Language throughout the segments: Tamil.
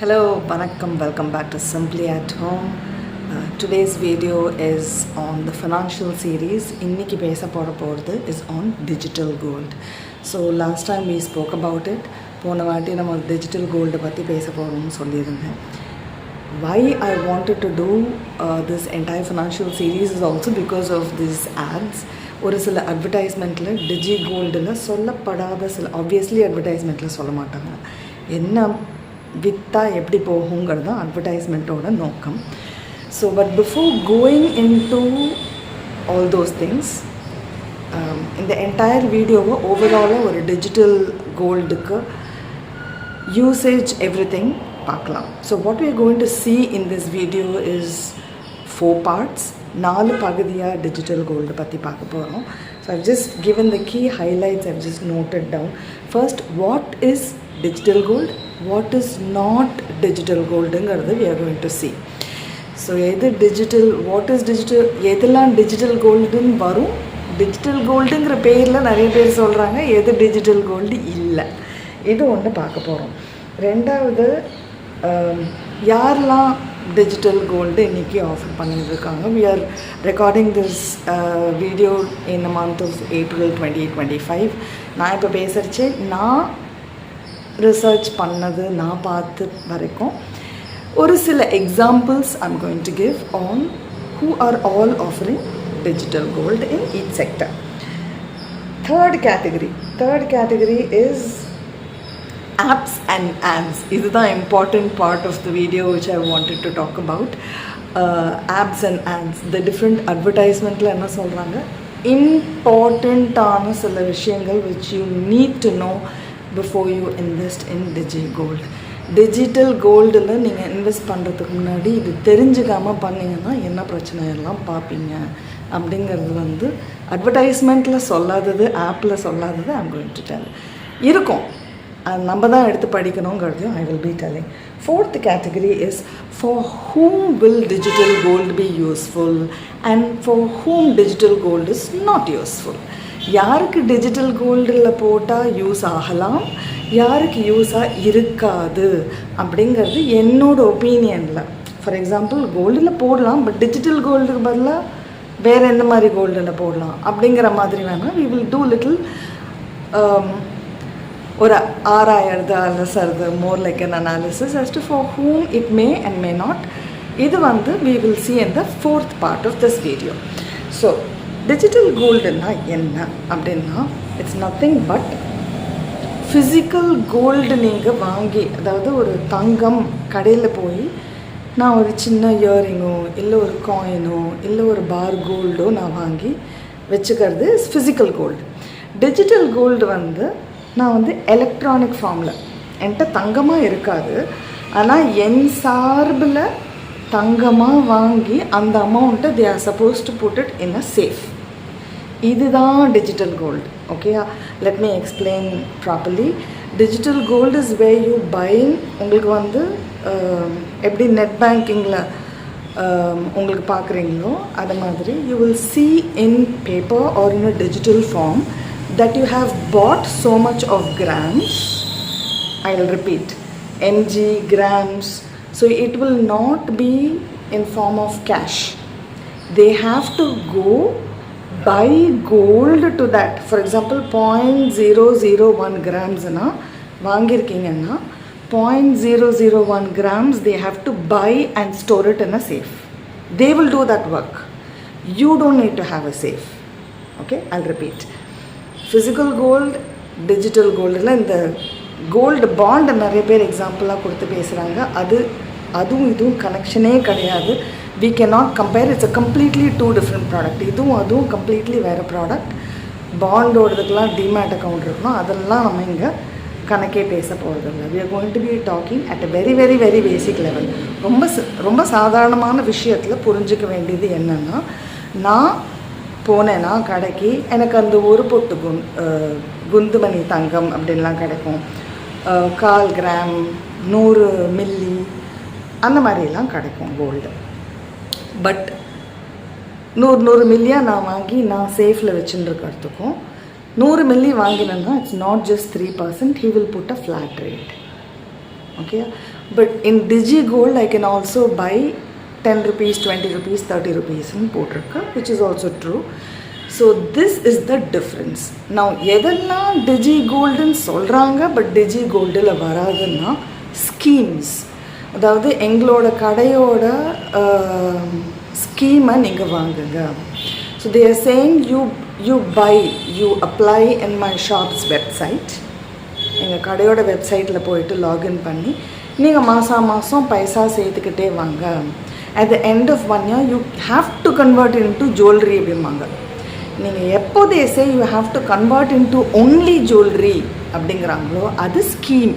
Hello, vanakkam, welcome back to Simply at Home. Today's video is on the financial series. Inniki pesa poradhu is on digital gold. So last time we spoke about it. Pona vaati nama digital gold patti pesa poradhum sollirundhen. Why I wanted to do this entire financial series is also because of these ads. ஒரு சில அட்வர்டைஸ்மெண்ட்டில் டிஜி கோல்டில் சொல்லப்படாத சில ஆப்வியஸ்லி அட்வர்டைஸ்மெண்ட்டில் சொல்ல மாட்டாங்க. என்ன விற்றா எப்படி போகுங்கிறது தான் அட்வர்டைஸ்மெண்ட்டோட நோக்கம். So but before going into all those things இந்த என்டையர் வீடியோவை ஓவராலாக ஒரு டிஜிட்டல் கோல்டுக்கு யூசேஜ் எவ்ரி திங் பார்க்கலாம். So what we are going to see in this video is 4 parts. 4 பகுதியாக டிஜிட்டல் கோல்டு பற்றி பார்க்க போகிறோம். So I've just given the key highlights, I've just noted down. First, what is digital gold? What is not digital goldங்கிறது we are going to see. So எது டிஜிட்டல், வாட் இஸ் டிஜிட்டல், எதெல்லாம் டிஜிட்டல் கோல்டுன்னு வரும், டிஜிட்டல் கோல்டுங்கிற பேரில் நிறைய பேர் சொல்கிறாங்க, எது டிஜிட்டல் கோல்டு இல்லை, இது ஒன்று பார்க்க போகிறோம். ரெண்டாவது, யாரெல்லாம் டிஜிட்டல் கோல்டு இன்றைக்கி ஆஃபர் பண்ணிட்டுருக்காங்க. we are recording this video in the month of April 2025. நான் இப்போ பேசுகிறச்சே நான் ரிசர்ச் பண்ணது, நான் பார்த்து வரைக்கும் ஒரு சில examples I'm going to give on who are all offering digital gold in each sector. Third category is apps and ads. This is the important part of the video which I wanted to talk about. Apps and ads, the different advertisement la enna solranga, important ஆன சில விஷயங்கள் which you need to know before you invest in digi gold. Digital கோல்டில் நீங்கள் இன்வெஸ்ட் பண்ணுறதுக்கு முன்னாடி இது தெரிஞ்சுக்காமல் பண்ணிங்கன்னா என்ன பிரச்சனை எல்லாம் பார்ப்பீங்க அப்படிங்கிறது அட்வர்டைஸ்மெண்ட்டில் சொல்லாதது, ஆப்பில் சொல்லாதது I'm going to tell. இருக்கும், அது நம்ம தான் எடுத்து படிக்கணுங்கிறதையும் I will be telling. Fourth category is for whom will digital gold be useful and for whom digital gold is not useful. யாருக்கு டிஜிட்டல் கோல்டில் போட்டால் யூஸ் ஆகலாம், யாருக்கு யூஸாக இருக்காது அப்படிங்கிறது என்னோட ஒப்பீனியனில். ஃபார் எக்ஸாம்பிள், கோல்டில் போடலாம், பட் டிஜிட்டல் கோல்டுக்கு பதிலாக வேறு எந்த மாதிரி கோல்டில் போடலாம் அப்படிங்கிற மாதிரி வேணால் we will do little ஒரு ஆராயறது, அலசறது, more like an analysis as to for whom it may and may not. இது we will see in the fourth part of this video. So digital கோல்டுன்னா என்ன அப்படின்னா, it's nothing but physical gold நீங்கள் வாங்கி, அதாவது ஒரு தங்கம் கடையில் போய் நான் ஒரு சின்ன இயரிங்கோ இல்லை ஒரு காயினோ இல்லை ஒரு பார் கோல்டோ நான் வாங்கி வச்சுக்கிறது is physical gold. Digital gold நான் எலக்ட்ரானிக் ஃபார்மில் என்கிட்ட தங்கமாக இருக்காது, ஆனால் என் சார்பில் தங்கமாக வாங்கி அந்த அமௌண்ட்டை they are supposed to put it in a safe. இதுதான் digital gold. Okay, let me explain properly. Digital gold is where you buying. உங்களுக்கு எப்படி நெட் பேங்கிங்கில் உங்களுக்கு பார்க்குறீங்களோ அது மாதிரி you will see in paper or in a digital form that you have bought so much of grams. I will repeat, mg, grams. So it will not be in form of cash. They have to go buy gold to that. For example, 0.001 grams na vaangirkeenga, 0.001 grams they have to buy and store it in a safe. They will do that work. You don't need to have a safe. Okay, I'll repeat. Physical gold, digital gold la இந்த கோல்டு பாண்ட் நிறைய பேர் எக்ஸாம்பிளாக கொடுத்து பேசுகிறாங்க. அதுவும் இதுவும் கனெக்ஷனே கிடையாது. we cannot compare. It's a completely 2 different product. அதுவும் கம்ப்ளீட்லி வேறு ப்ராடக்ட். பாண்டோடதுக்கெலாம் டிமேட் அக்கௌண்ட் இருக்கணும், அதெல்லாம் நம்ம இங்கே கணக்கே பேச போகிறதில்ல. we are going to be talking at a very very very basic level. ரொம்ப சாதாரணமான விஷயத்தில் புரிஞ்சிக்க வேண்டியது என்னென்னா, நான் போனேன்னா கடைக்கு எனக்கு அந்த ஒரு பொட்டு குந்துமணி தங்கம் அப்படின்லாம் கிடைக்கும், 1/4 கிராம், 100 மில்லி அந்த மாதிரிலாம் கிடைக்கும் கோல்டு. பட் 100 மில்லியாக நான் வாங்கி நான் சேஃபில் வச்சுருக்கிறதுக்கும் 100 மில்லி வாங்கினேன்னா it's not just 3%, he will put a flat rate. okay? But in digigold I can also buy 10 rupees, 20 rupees, 30 rupees in potrukka, which is also true. So this is the difference. Now edella digigold nu solranga, but digigold la varaduna schemes. அதாவது எங்களோட கடையோட ஸ்கீமை நீங்கள் வாங்குங்க. So they are saying you buy, you apply in my shops website. எங்கள் கடையோட வெப்சைட்டில் போயிட்டு லாகின் பண்ணி நீங்கள் மாதம் பைசா சேர்த்துக்கிட்டே வாங்க. At the end of 1 year you have to convert into jewellery அப்படிம்பாங்க. நீங்கள் எப்போதே say you have to convert into only jewellery அப்படிங்கிறாங்களோ அது ஸ்கீம்,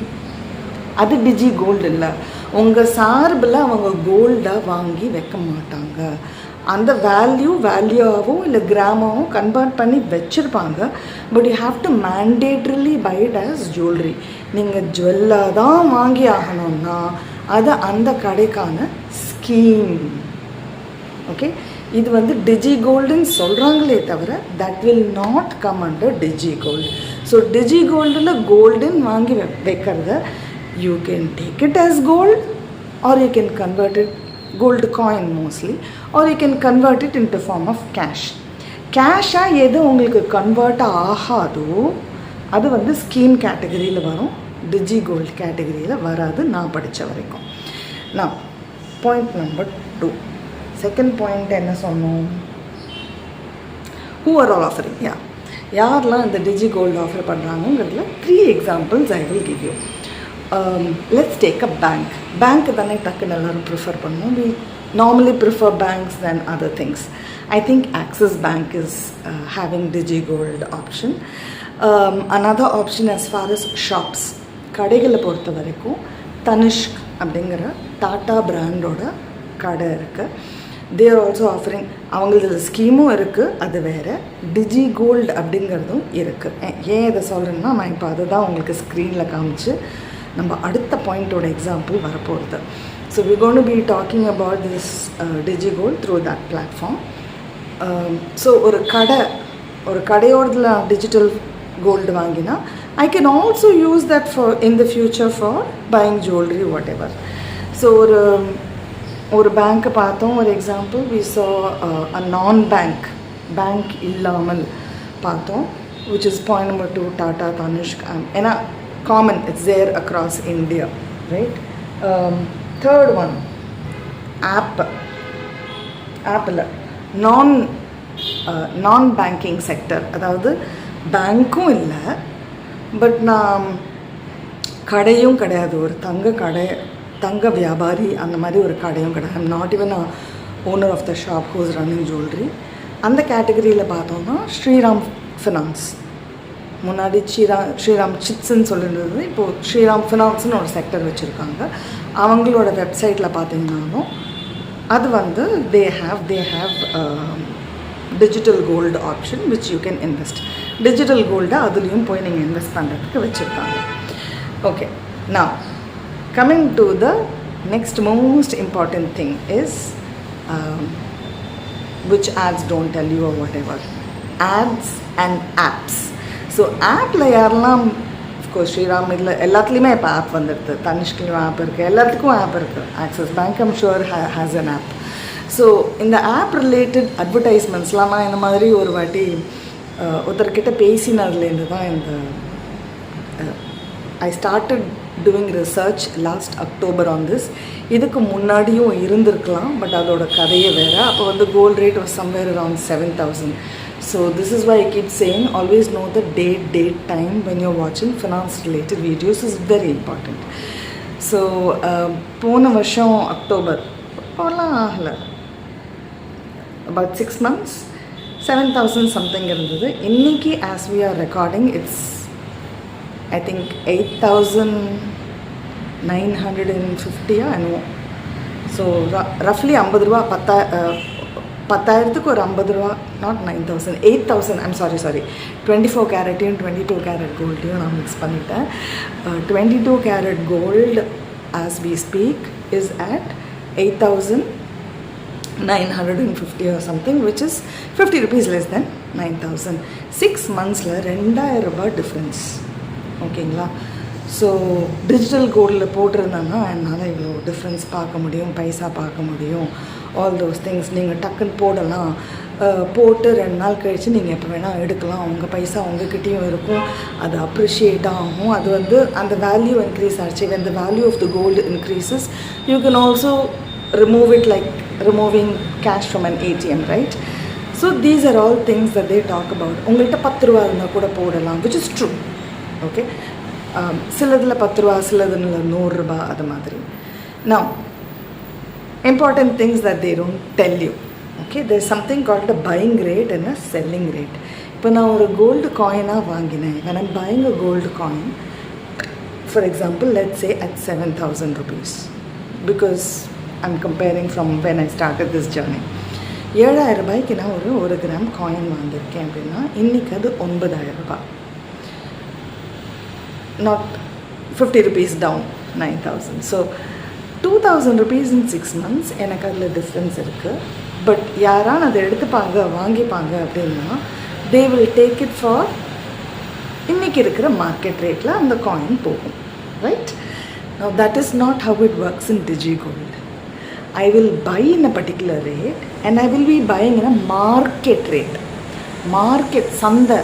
அது டிஜி கோல்டு இல்லை. உங்கள் சார்பில் அவங்க கோல்டாக வாங்கி வைக்க மாட்டாங்க. அந்த வேல்யூவாகவும் இல்லை கிராமாவும் கன்வெர்ட் பண்ணி வச்சுருப்பாங்க. But you have to mandatorily buy it as jewellery. நீங்கள் ஜுவல்லாக தான் வாங்கி ஆகணும்னா அது அந்த கடைக்கான ஸ்கீம். ஓகே, இது வந்து டிஜி கோல்டுன்னு சொல்கிறாங்களே தவிர that will not come under digi gold. So digi கோல்டில் கோல்டுன்னு வாங்கி வைக்கிறத you can take it as gold, or you can convert it, gold coin mostly, or you can convert it into form of cash. Cash-ஆ எது உங்களுக்கு கன்வெர்ட் ஆகாதோ அது வந்து ஸ்கீம் கேட்டகரியில் வரும், டிஜி கோல்டு கேட்டகரியில் வராது நான் படித்த வரைக்கும். நான் பாயிண்ட் நம்பர் 2, செகண்ட் பாயிண்ட் என்ன சொன்னோம்? who are all offering? யாரெல்லாம் இந்த டிஜி gold offer பண்ணுறாங்கிறதுல 3 examples I will give you. Let's take a bank. Bank தானே டக்குன்னு எல்லாரும் ப்ரிஃபர் பண்ணுவோம். We normally prefer banks than other things. I think Axis Bank is having digigold option. Another option as far as shops, கடைகளை பொறுத்த வரைக்கும் தனிஷ்க் அப்படிங்கிற டாட்டா பிராண்டோட கடை இருக்குது. they are also offering, அவங்களது ஸ்கீமும் இருக்குது, அது வேறு. டிஜி கோல்டு அப்படிங்கிறதும் இருக்குது. ஏன் இதை சொல்கிறேன்னா நான் இப்போ அதை தான் உங்களுக்கு ஸ்க்ரீனில் காமிச்சு நம்ம அடுத்த பாயிண்ட்டோட எக்ஸாம்பிள் வரப்போகுது. So we're going to be talking about this digigold through that platform. So ஒரு கடையோடதுல டிஜிட்டல் கோல்டு வாங்கினா I can also use that for in the future for buying jewelry, whatever. So ஒரு பேங்க்கை பார்த்தோம், ஒரு example. we saw a non-bank, bank இல்லாமல் பார்த்தோம், which is point number 2, Tata, Tanishq. ஏன்னா common, it's there across India, right? Third one, Apple, non-banking sector. அதாவது பேங்க்கும் இல்லை, பட் நான் கடையும் கிடையாது, ஒரு தங்க வியாபாரி அந்த மாதிரி ஒரு கடையும் கிடையாது. I'm not even a owner of the shop who's running jewellery. அந்த கேட்டகரியில் பார்த்தோம்னா ஸ்ரீராம் ஃபினான்ஸ், முன்னாடி ஸ்ரீராம் சிட்ஸ்ன்னு சொல்லியிருந்தது, இப்போது ஸ்ரீராம் ஃபினான்ஸ்னு ஒரு செக்டர் வச்சுருக்காங்க. அவங்களோட வெப்சைட்டில் பார்த்தீங்கன்னாலும் அது வந்து they have digital gold option which you can invest. Digital கோல்டை அதுலேயும் போய் நீங்கள் இன்வெஸ்ட் பண்ணுறதுக்கு வச்சுருக்காங்க. Okay, now coming to the next most important thing is which ads don't tell you or whatever, ads and apps. So ஆப்பில் யாரெல்லாம், அஃப்கோர்ஸ் ஸ்ரீராம் இதில் எல்லாத்துலேயுமே இப்போ ஆப் வந்துடுது, தனிஷ்க்லேயும் ஆப் இருக்குது, எல்லாத்துக்கும் ஆப் இருக்குது. Axis Bank I'm sure has an app. So இந்த ஆப் ரிலேட்டட் அட்வர்டைஸ்மெண்ட்ஸ்லாம் நான் இந்த மாதிரி ஒரு வாட்டி ஒருத்தர்கிட்ட பேசினதுலேருந்து தான் இந்த I started doing research last October on this. இதுக்கு முன்னாடியும் இருந்திருக்கலாம், பட் அதோட கதையே வேறு. அப்போ வந்து gold rate was somewhere around 7,000. So this is why I keep saying always know the date, time when you're watching finance related videos is very important. So போன வருஷம் அக்டோபர் போகலாம் ஆகலை, about 6 months 7,000 something இருந்தது. இன்றைக்கி as we are recording it's I think 8,950 I know. So roughly 50 ரூபா, 10,000க்கு ஒரு 50 ரூபா, நாட் 9,000, 8,000. ஐம் சாரி 24 கேரட்டையும் 22 கேரட் கோல்டையும் நான் மிக்ஸ் பண்ணிட்டேன். 22 carat gold as we speak is at 8,950 or something, which is 50 rupees less than 9,000. 6 months 2,000 ரூபாய் டிஃப்ரென்ஸ். ஓகேங்களா? ஸோ டிஜிட்டல் கோல்டில் போட்டிருந்தேன்னா என்னால் இவ்வளோ டிஃப்ரென்ஸ் பார்க்க முடியும், பைசா பார்க்க முடியும், ஆல் தோஸ் திங்ஸ். நீங்கள் டக்குன்னு போடலாம், போட்டு 2 நாள் கழித்து நீங்கள் எப்போ வேணால் எடுக்கலாம், உங்கள் பைசா உங்ககிட்டயும் இருக்கும், அது அப்ரிஷியேட் ஆகும். அது வந்து அந்த வேல்யூ இன்க்ரீஸ் ஆச்சு. when the value of the gold increases you can also remove it like removing cash from an ATM, right? So these are all things that they talk about. உங்கள்கிட்ட 10 ரூபா இருந்தால் கூட போடலாம், which is true. ஓகே, சிலதில் 10 ரூபா, சிலதில் 100 ரூபா, அது மாதிரி. Now important things that they don't tell you. Okay, there is something called a buying rate and a selling rate. இப்போ நான் ஒரு கோல்டு காயினாக வாங்கினேன், when I'm buying a gold coin, for example, let's say at 7,000 rupees, because I'm comparing from when I started this journey. 7,000 ரூபாய்க்கு நான் ஒரு கிராம் காயின் வாங்கியிருக்கேன் அப்படின்னா இன்றைக்கி அது 9,000 ரூபாய். not 50 rupees down, 9,000. So 2,000 rupees in 6 months எனக்கு அதில் டிஃப்ரென்ஸ் இருக்குது. பட் யாரான அதை எடுத்துப்பாங்க, வாங்கிப்பாங்க அப்படின்னா they will take it for இன்றைக்கி இருக்கிற மார்க்கெட் ரேட்டில் அந்த காயின் போகும், right? Now that is not how it works in digigold. I will buy in a particular rate and I will be buying in a market rate. Market, சந்தை,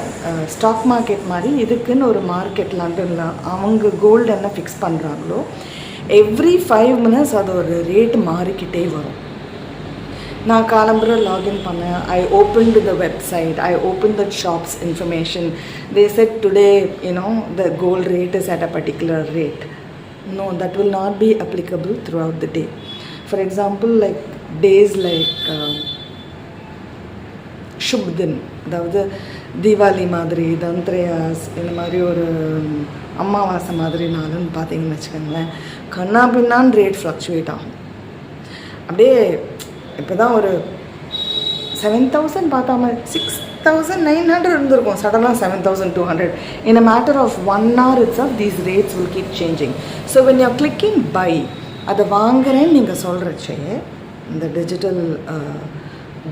ஸ்டாக் மார்க்கெட் மாதிரி இதுக்குன்னு ஒரு மார்க்கெட் லண்டனில் அவங்க கோல்டு என்ன ஃபிக்ஸ் பண்ணுறாங்களோ எவ்ரி 5 minutes அது ஒரு ரேட் மாறிக்கிட்டே வரும். நான் காலம்புற லாகின் பண்ணேன், I open to the website, I open the shops information, they set today the gold rate is at a particular rate. No, that will not be applicable throughout the day. For example like days like சுப்தின், அதாவது தீபாவளி மாதிரி, தந்த்ரயாஸ், இந்த மாதிரி ஒரு அமாவாசை மாதிரி நாளுன்னு பார்த்தீங்கன்னு வச்சுக்கோங்களேன், கண்ணா பின்னான்னு ரேட் ஃப்ளக்சுவேட் ஆகும். அப்படியே இப்போ தான் ஒரு 7,000 பார்த்தாம 6,900 இருந்திருக்கும், சடனாக 7,200. In a matter of 1 hour itself these rates will keep changing. So when you're clicking buy, அதை வாங்குறேன்னு நீங்கள் சொல்கிறச்சே இந்த டிஜிட்டல்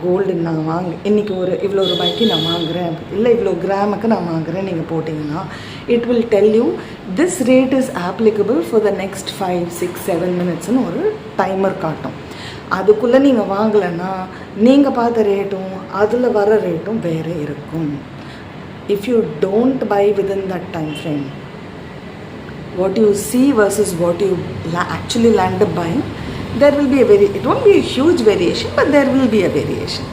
கோல்டு நான் இன்றைக்கி இவ்வளோ ரூபாய்க்கு நான் வாங்குகிறேன், இல்லை இவ்வளோ கிராமுக்கு நான் வாங்குகிறேன் நீங்கள் போட்டிங்கன்னா it will tell you this rate is applicable for the next 5, 6, 7 minutesன்னு ஒரு டைமர் காட்டும். அதுக்குள்ளே நீங்கள் வாங்கலைன்னா நீங்கள் பார்த்த ரேட்டும் அதில் வர ரேட்டும் வேறு இருக்கும். If you don't by within that time frame, what you see versus what you actually land up buying, there will be it won't be a huge variation, but there will be a variation.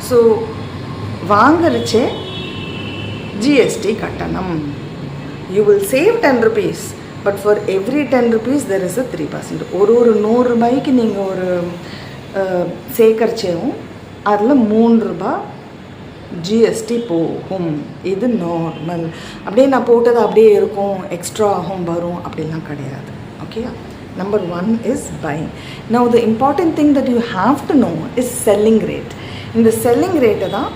So வாங்கறச்சே GST கட்டணம். You will save 10 rupees, but for every 10 rupees there is a 3%. ஒரு 100 ரூபாய்க்கு நீங்கள் ஒரு சேர்க்கறச்சேவும் அதில் 3 ரூபாய் ஜிஎஸ்டி போகும். இது நார்மல். அப்படியே நான் போட்டது அப்படியே இருக்கும், எக்ஸ்ட்ரா ஆகும், வரும், அப்படிலாம் கிடையாது. Okay, number 1 is buying. Now the important thing that you have to know is selling rate. In the selling rate தான்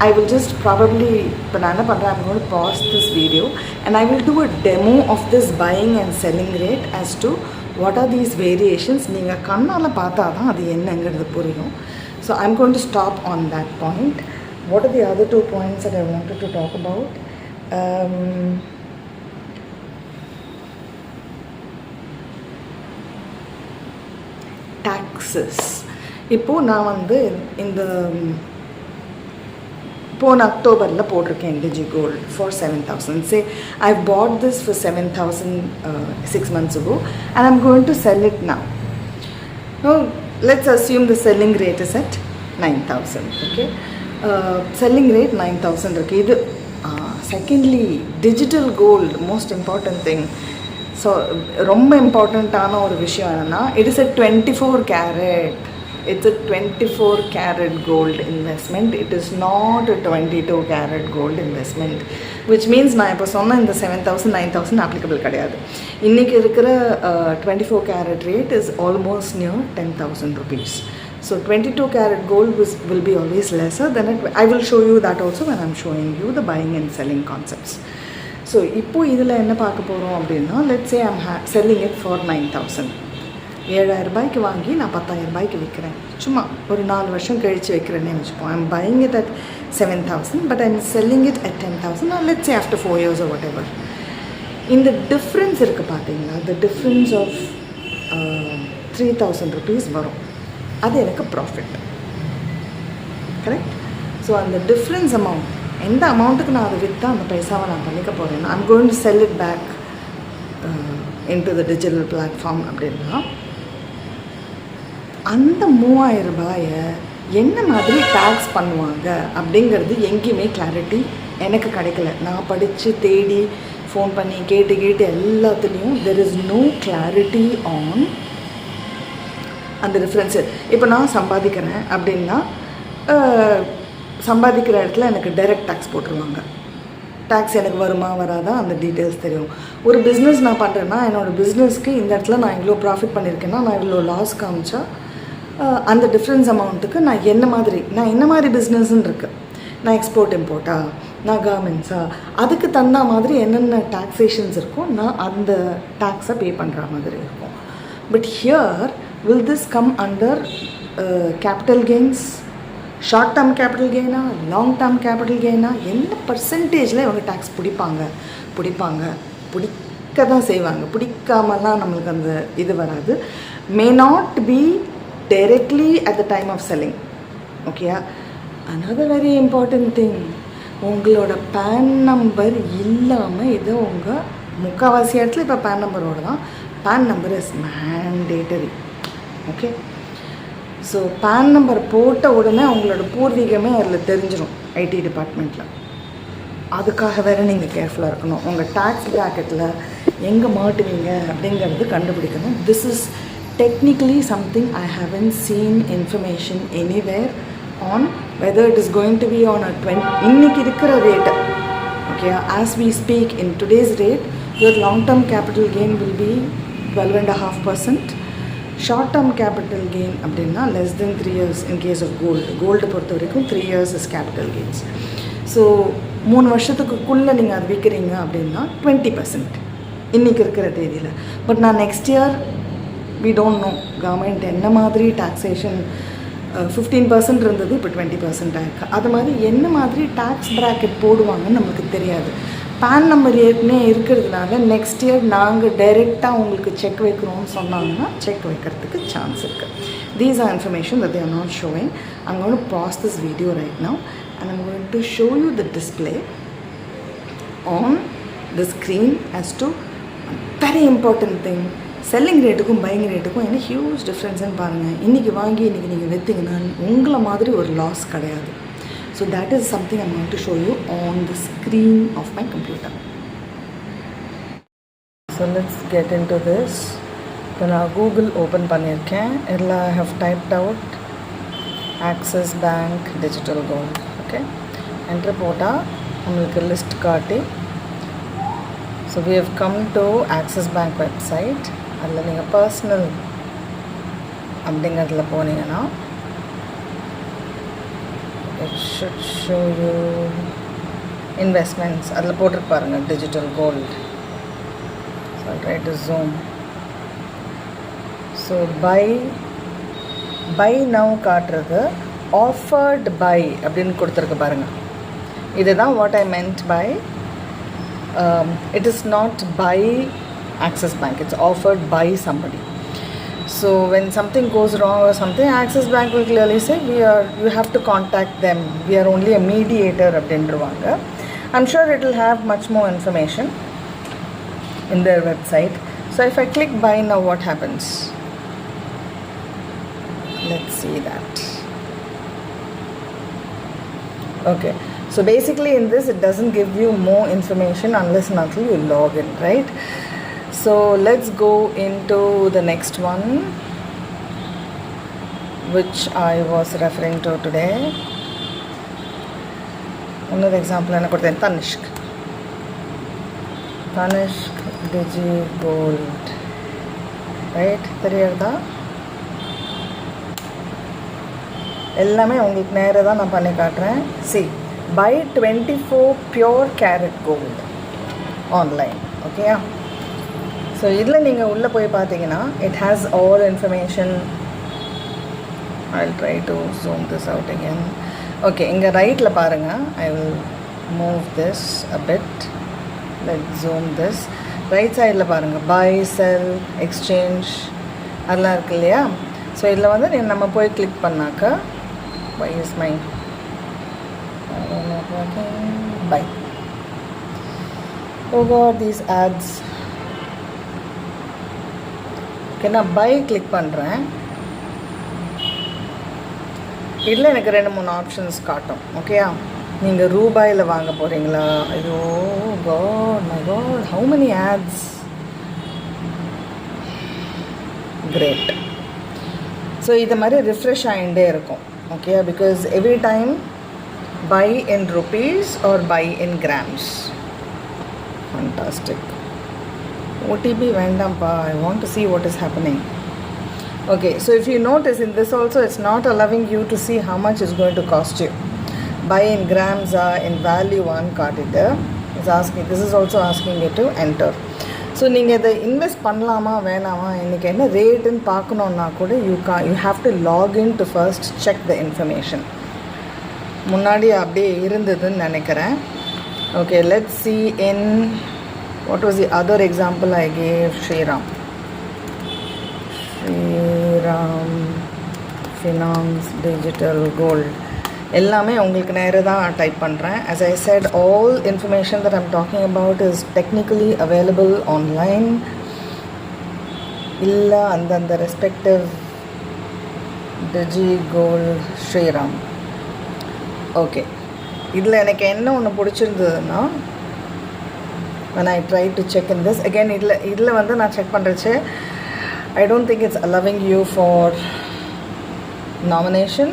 I will just probably, இப்போ நான் என்ன பண்ணுறேன், I'm going to pause this video and I will do a demo of this buying and selling rate as to what are these variations. நீங்கள் கண்ணால் பார்த்தா தான் அது என்னங்கிறது புரியும். So I'm going to stop on that point. What are the other 2 points that I wanted to talk about? Taxes. இப்போது நான் வந்து இந்த போன அக்டோபரில் போட்டிருக்கேன் digigold for 7,000. Say I bought this for 7,000 6 months ago and I'm going to sell it now. Now let's assume the selling rate is at 9,000. Okay, selling rate 9,000 இருக்குது. இது secondly digital gold most important thing. So ரொம்ப இம்பார்ட்டண்ட்டான ஒரு விஷயம் என்னென்னா, it is a 24 carat. It's a 24 carat gold investment. It is not a 22 carat gold investment, which means நான் இப்போ சொன்ன இந்த 7,000 9,000 applicable கிடையாது. இன்றைக்கி இருக்கிற 24 carat rate is almost near 10,000 rupees. So 22 carat gold will be always lesser than it. I will show you that also when I'm showing you the buying and selling concepts. So இப்போ இதில் என்ன பார்க்க போகிறோம் அப்படின்னா, let's say I'm selling it for 9,000. 7,000 ரூபாய்க்கு வாங்கி நான் 10,000 ரூபாய்க்கு விற்கிறேன். சும்மா ஒரு 4 வருஷம் கழித்து வைக்கிறேன்னே வச்சுப்போம். I'm buying it at 7,000 but I'm selling it at 10,000, or let's say after 4 years or whatever. இந்த டிஃப்ரென்ஸ் இருக்குது பார்த்தீங்களா, the difference of 3,000 rupees வரும், அது எனக்கு ப்ராஃபிட். கரெக்ட்? ஸோ அந்த டிஃப்ரென்ஸ் அமௌண்ட், எந்த அமௌண்ட்டுக்கு நான் அதை விற்றா அந்த பைசாவை நான் பண்ணிக்க போகிறேன்னா, I'm going to sell it back into the digital platform அப்படின்னா, அந்த 3,000 ரூபாயை என்ன மாதிரி டேக்ஸ் பண்ணுவாங்க அப்படிங்கிறது எங்கேயுமே கிளாரிட்டி எனக்கு கிடைக்கல. நான் படித்து தேடி ஃபோன் பண்ணி கேட்டு எல்லாத்துலேயும் there is no clarity on அந்த டிஃப்ரென்ஸு. இப்போ நான் சம்பாதிக்கிறேன் அப்படின்னா, சம்பாதிக்கிற இடத்துல எனக்கு டைரக்ட் டேக்ஸ் போட்டுருவாங்க. டேக்ஸ் எனக்கு வருமா வராதா அந்த டீட்டெயில்ஸ் தெரியும். ஒரு பிஸ்னஸ் நான் பண்ணுறேன்னா, என்னோடய பிஸ்னஸ்க்கு இந்த இடத்துல நான் இவ்வளோ ப்ராஃபிட் பண்ணியிருக்கேன்னா, நான் இவ்வளோ லாஸ் காமிச்சா அந்த டிஃப்ரென்ஸ் அமௌண்ட்டுக்கு நான் என்ன மாதிரி பிஸ்னஸ்ன்னு இருக்குது, நான் எக்ஸ்போர்ட் இம்போர்ட்டா, நான் கார்மெண்ட்ஸா, அதுக்கு தகுந்த மாதிரி என்னென்ன டாக்ஸேஷன்ஸ் இருக்கோ நான் அந்த டேக்ஸை பே பண்ணுற மாதிரி இருக்கும். But here will this come under capital gains, short term capital gain, long term capital gain? என்ன பர்சன்டேஜில் இவங்க டேக்ஸ் பிடிக்க தான் செய்வாங்க. பிடிக்காமலாம் நம்மளுக்கு அந்த இது வராது. May not be directly at the time of selling. ஓகேயா? another very important thing, உங்களோட பேன் நம்பர் இல்லாமல் இது உங்கள் முக்கால்வாசி இடத்துல இப்போ பேன் நம்பரோடு தான். PAN number is mandatory. Okay, so PAN number போட்ட உடனே அவங்களோட பூர்வீகமே அதில் தெரிஞ்சிடும் ஐடி டிபார்ட்மெண்ட்டில். அதுக்காக வேறு நீங்கள் கேர்ஃபுல்லாக இருக்கணும். உங்கள் டேக்ஸ் ப்ராக்கெட்டில் எங்கே மாட்டுவீங்க அப்படிங்கிறது கண்டுபிடிக்கணும். This is technically something I haven't seen information anywhere on whether it is going to be on a இன்னைக்கு இருக்கிற rate. Okay, as we speak in today's rate your long term capital gain will be 12.5%. Short term capital gain அப்படின்னா less then 3 years in case of gold பொறுத்த வரைக்கும் 3 years is capital gains. So 3 வருஷத்துக்குள்ளே நீங்கள் அது விற்கிறீங்க அப்படின்னா 20% இன்றைக்கி இருக்கிற தேதியில். பட் நான் next year we don't know government என்ன மாதிரி டாக்ஸேஷன் 15% இருந்தது, இப்போ 20% ஆயிருக்கு. அது மாதிரி என்ன மாதிரி டேக்ஸ் ப்ராக்கெட் போடுவாங்கன்னு நமக்கு தெரியாது. பேன் நம்பர் ஏற்கனவே இருக்கிறதுனால நெக்ஸ்ட் இயர் நாங்கள் டைரெக்டாக உங்களுக்கு செக் வைக்கிறோம்னு சொன்னாங்கன்னா செக் வைக்கிறதுக்கு சான்ஸ் இருக்குது. These are information that they are not showing. I'm going to pause this video right now and I'm going to show you the display on the screen as to a very important thing. Selling ரேட்டுக்கும் பையிங் ரேட்டுக்கும் என்ன ஹியூஜ் டிஃப்ரென்ஸ்ன்னு பாருங்கள். இன்றைக்கி வாங்கி இன்றைக்கி நீங்கள் விற்றீங்கன்னா உங்களை மாதிரி ஒரு லாஸ் கிடையாது. So that is something I'm going to show you on the screen of my computer. So let's get into this. Then I Google open பண்ணிருக்கேன். I have typed out Axis Bank Digital Gold. Okay. Enter போட்டா உங்களுக்கு லிஸ்ட் காட்டி. So we have come to Axis Bank website. அதில் நீங்கள் பர்சனல் அப்படிங்கிறதுல போனீங்கன்னா it should show you investments. அதில் போட்டிருப்பாருங்க digital gold. So I'll try to zoom. So buy now காட்டுறது offered buy அப்படின்னு கொடுத்துருக்கு பாருங்க. இதுதான் what I meant by it is not by Axis Bank, it's offered by somebody. So when something goes wrong or something, Axis Bank will clearly say you have to contact them, we are only a mediator அப்படின்றவாங்க. I'm sure it will have much more information in their website. So if I click buy now, what happens? Let's see that. Okay, so basically in this it doesn't give you more information unless and until you log in, right? So let's go into the next one which I was referring to today. Another example I கொடுத்தேன், Tanishq digigold, right? தெரியுதா? எல்லாமே உங்களுக்கு நேரா தான் நான் பண்ணி காட்டுறேன். See, buy 24 pure carat gold online. Okay? So இதில் நீங்கள் உள்ளே போய் பார்த்தீங்கன்னா it has all information. I'll try to zoom this out again. Okay, இங்கே ரைட்டில் பாருங்கள். I will move this a bit. Let's zoom this. Right சைடில் பாருங்கள், பை, செல், எக்ஸ்சேஞ்ச் அதெல்லாம் இருக்குது இல்லையா? ஸோ இதில் வந்து நம்ம போய் கிளிக் பண்ணாக்கா buy is my buy. Oh God, these ads. Okay, நான் பை கிளிக் பண்ணுறேன். இதில் எனக்கு 2-3 ஆப்ஷன்ஸ் காட்டும். ஓகேயா? நீங்கள் ரூபாயில் வாங்க போகிறீங்களா? ஐயோ God, my God, how many ads? Great. So இது மாதிரி ரிஃப்ரெஷ் ஆகிட்டே இருக்கும். Okay, because every time buy in rupees or buy in grams. Fantastic. OTP வேண்டாம்ப்பா, I want to see what is happening. Okay, so if you notice in this also, it's not allowing you to see how much it's going to cost you. Buy in grams or in value one card it is asking. This is also asking you to enter. So நீங்கள் இதை இன்வெஸ்ட் பண்ணலாமா வேணாமா, இன்றைக்கி என்ன ரேட்டுன்னு பார்க்கணுன்னா கூட you have to log in to first check the information. முன்னாடி அப்படியே இருந்ததுன்னு நினைக்கிறேன். Okay, let's see in what was the other example I gave. Shriram Finance Digital Gold எல்லாமே உங்களுக்கு நேராக தான் டைப் பண்ணுறேன். As I said, all information that I'm talking about is technically available online. இல்லை அந்தந்த ரெஸ்பெக்டிவ் digigold Shriram. ஓகே, இதில் எனக்கு என்ன ஒன்று பிடிச்சிருந்ததுன்னா, when I try to check in this again, இதில் வந்து நான் check பண்ணுறச்சு, I don't think it's allowing you for nomination.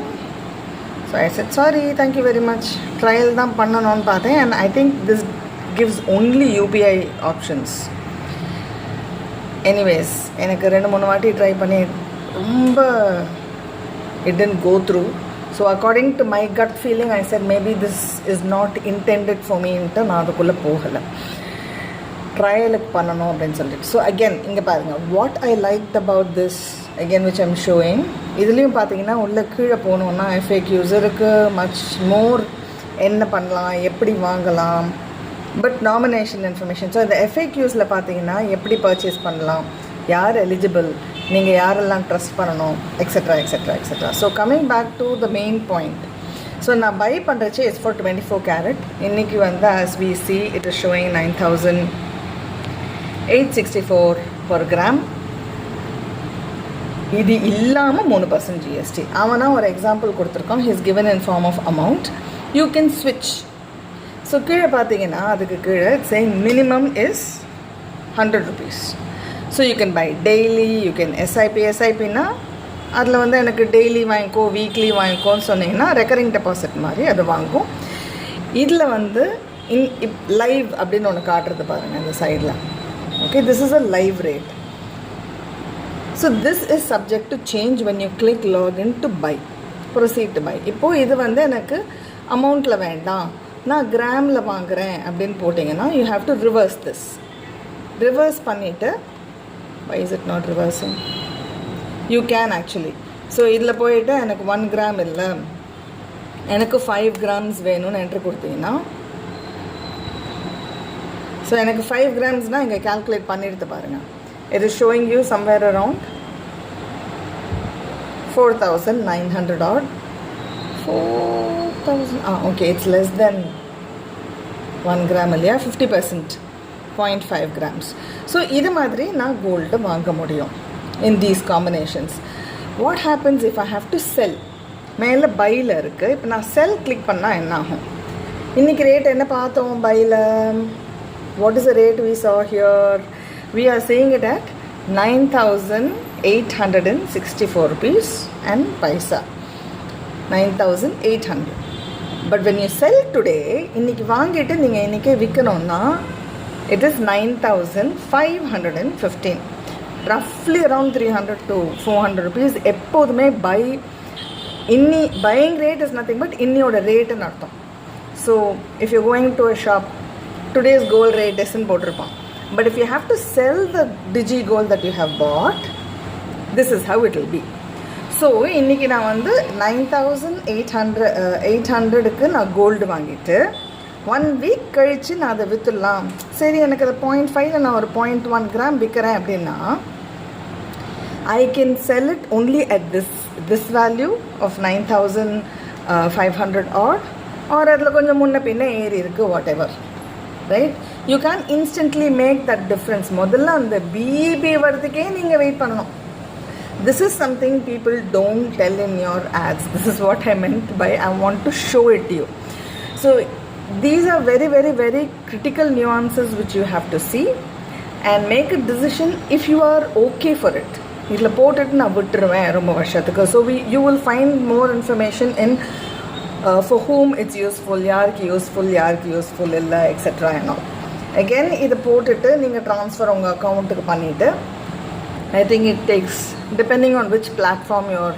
So I said sorry, thank you very much. Trial தான் பண்ணணும்னு பார்த்தேன், and I think this gives only UPI options. Anyways, எனக்கு 2-3 வாட்டி ட்ரை பண்ணி ரொம்ப it didn't go through. So according to my gut feeling, I said maybe this is not intended for me ன்ட்டு நான் அதுக்குள்ளே போகலை, ட்ரையலுக்கு பண்ணணும் அப்படின்னு சொல்லிட்டு. ஸோ அகெயின் இங்கே பாருங்கள், what I liked about this again which I'm showing. இதுலேயும் பார்த்தீங்கன்னா உள்ளே கீழே போகணுன்னா FAQs இருக்குது, மச் மோர், என்ன பண்ணலாம், எப்படி வாங்கலாம், பட் நாமினேஷன் இன்ஃபர்மேஷன். ஸோ இந்த FAQஸில் பார்த்தீங்கன்னா எப்படி பர்ச்சேஸ் பண்ணலாம், யார் எலிஜிபிள், நீங்கள் யாரெல்லாம் ட்ரஸ்ட் பண்ணணும், etcetera etcetera etcetera. So coming back to the main point. So நான் பை பண்ணுறச்சு இஸ் ஃபார் 24 carat. இன்றைக்கி வந்து as we see it is showing 9,864 per gram. இது இல்லாமல் 3% GST. அவனா ஒரு எக்ஸாம்பிள் கொடுத்துருக்கோம், his given in form of amount. You can switch. So கீழே பார்த்தீங்கன்னா அதுக்கு கீழே saying minimum is 100 rupees. So you can buy daily, you can எஸ்ஐபினா அதில் வந்து எனக்கு டெய்லி வாங்கிக்கோ, வீக்லி வாங்கிக்கோன்னு சொன்னீங்கன்னா ரெக்கரிங் டெபாசிட் மாதிரி அது வாங்கும். இதில் வந்து லைவ் அப்படின்னு ஒன்று காட்டுறது பாருங்கள் இந்த சைடில். Okay, this is a live rate. So this is subject to change when you click login to buy, proceed to buy. இப்போது இது வந்து எனக்கு அமௌண்ட்டில் வேண்டாம், நான் கிராமில் வாங்குகிறேன் அப்படின்னு போட்டிங்கன்னா you have to reverse this. Reverse பண்ணிவிட்டு, why is it not reversing? You can actually. So இதில் போயிட்டு எனக்கு 1 gram இல்லை, எனக்கு 5 grams வேணும்னு என்ட்ரு கொடுத்தீங்கன்னா, ஸோ எனக்கு 5 gramsனால் இங்கே கால்குலேட் பண்ணிடுத்து பாருங்கள். It is showing you somewhere around 4,900 odd. 4,000, okay, it's less than 1 gram இல்லையா, 50%, 0.5 grams. ஸோ இது மாதிரி நான் கோல்டு வாங்க முடியும் in these combinations. What happens if I have to sell? மேலே பையில் இருக்குது, இப்போ நான் செல் கிளிக் பண்ணால் என்ன ஆகும்? இன்றைக்கி ரேட் என்ன பார்த்தோம் பையில்? What is the rate we saw here? We are seeing it at 9,864 rupees and paisa. 9,800. But when you sell today, இன்றைக்கி வாங்கிட்டு நீங்கள் இன்றைக்கே விற்கணுன்னா it is 9,515. Roughly around 300 to 400 rupees. எப்போதுமே buying rate is nothing but இன்னியோட ரேட்டுன்னு அர்த்தம். So if you're going to a shop, today's gold rate isn't போட்டிருப்பான். But if you have to sell the digi gold that you have bought, this is how it will be. So இன்றைக்கி நான் வந்து 9,800க்கு நான் கோல்டு வாங்கிட்டு 1 வீக் கழித்து நான் அதை விற்றுடலாம். சரி, எனக்கு அதை 0.5 நான் ஒரு 0.1 கிராம் விற்கிறேன் அப்படின்னா I can sell it only at this value of 9,500 odd, or அதில் கொஞ்சம் முன்ன பின்ன ஏறி இருக்குது, whatever, right? You can instantly make that difference. முதல்ல அந்த பிஇபி வரதுக்கே நீங்கள் வெயிட் பண்ணணும். This is something people don't tell in your ads. This is what I meant by I want to show it to you. So these are very, very, very critical nuances which you have to see and make a decision if you are okay for it. இதில் போட்டுட்டு நான் விட்டுருவேன் ரொம்ப வருஷத்துக்கு. So you will find more information in for whom it's useful, யாருக்கு யூஸ்ஃபுல் இல்லை, எக்ஸெட்ரா. and all. Again, இதை போட்டுட்டு நீங்கள் ட்ரான்ஸ்ஃபர் உங்கள் அக்கௌண்ட்டுக்கு பண்ணிவிட்டு, I think it takes, depending on which platform you're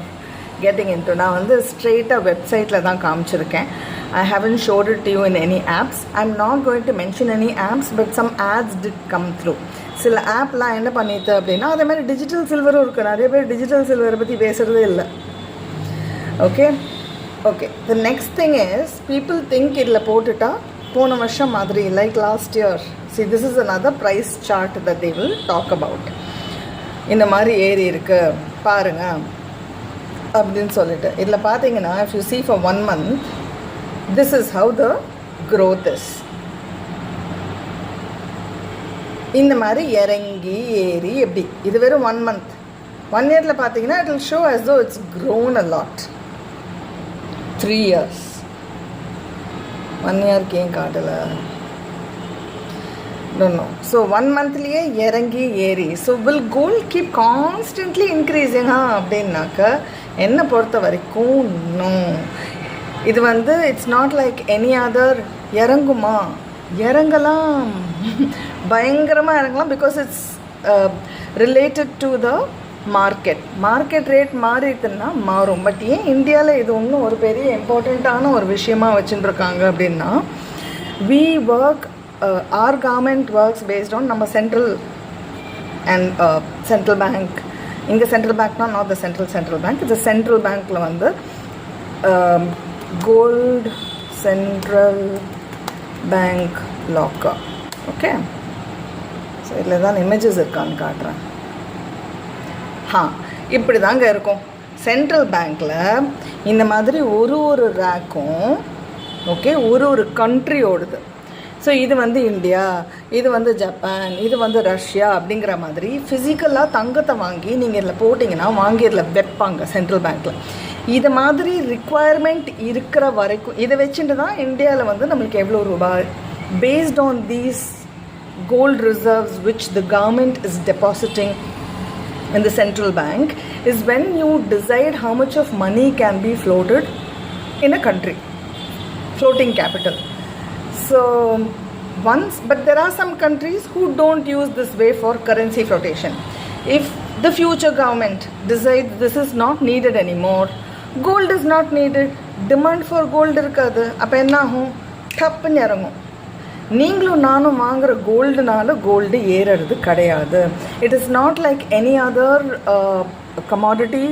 getting into. நான் வந்து ஸ்ட்ரெயிட்டாக வெப்சைட்டில் தான் காமிச்சிருக்கேன். I haven't showed it to you in any apps. I'm not going to mention any apps, but some ads did come through. சில ஆப்லாம் என்ன பண்ணிட்டு அப்படின்னா, அதே மாதிரி டிஜிட்டல் சில்வரும் இருக்குது. நிறைய பேர் டிஜிட்டல் சில்வரை பற்றி பேசுகிறதே இல்லை. Okay, the next thing is, people think இதில் போட்டுட்டா போன வருஷம் மாதிரி, like last year. See, this is another price chart that they will talk about. இந்த மாதிரி ஏறி இருக்கு பாருங்க அப்படின்னு சொல்லிட்டு இதில் பார்த்தீங்கன்னா, if you see for 1 month, this is how the growth is. இந்த மாதிரி இறங்கி ஏறி எப்படி, இது வெறும் 1 month. 1 yearல பார்த்தீங்கன்னா it will show as though it's grown a lot. 3 years, 1 yearக்கு ஏன் காட்டலை? No. So 1 monthலியே இறங்கி ஏறி. So will gold keep constantly increasing அப்படின்னாக்க என்னை பொறுத்த வரைக்கும் நோ. இது வந்து it's not like any other. இறங்குமா? இறங்கலாம், பயங்கரமாக இறங்கலாம். Because it's related to the market rate மாறிட்டுன்னா மாறும். பட் ஏன் இந்தியாவில் இது ஒன்றும் ஒரு பெரிய இம்பார்ட்டண்ட்டான ஒரு விஷயமா வச்சுட்டுருக்காங்க அப்படின்னா, we work, our government works based on நம்ம சென்ட்ரல் அண்ட் சென்ட்ரல் பேங்க். இங்கே சென்ட்ரல் பேங்க்னா நாட் த சென்ட்ரல் பேங்க், இது சென்ட்ரல் பேங்க்கில் வந்து gold central bank locker. Okay, so இதில் தான் இமேஜஸ் இருக்கான்னு காட்டுறேன். இப்படி தாங்க இருக்கும் சென்ட்ரல் பேங்க்கில். இந்த மாதிரி ஒரு ரேக்கும், ஓகே, ஒரு கண்ட்ரியோடுது. ஸோ இது வந்து இந்தியா, இது வந்து ஜப்பான், இது வந்து ரஷ்யா அப்படிங்கிற மாதிரி ஃபிசிக்கலாக தங்கத்தை வாங்கி நீங்கள் இதில் போட்டிங்கன்னா வாங்கி இதில் வைப்பாங்க சென்ட்ரல் பேங்க்கில். இது மாதிரி ரிக்குவயர்மெண்ட் இருக்கிற வரைக்கும் இதை வச்சுட்டு தான் இந்தியாவில் வந்து நம்மளுக்கு எவ்வளோ ரூபாய், based on these gold reserves which the government is depositing in the central bank, is when you decide how much of money can be floated in a country, floating capital. So but there are some countries who don't use this way for currency flotation. If the future government decides this is not needed anymore, gold is not needed, demand for gold irukadu, appo enna agum, டப்புன்னு இறங்கும். நீங்களும் நானும் வாங்குகிற கோல்டுனால கோல்டு ஏறுறது கிடையாது. It is not like any other commodity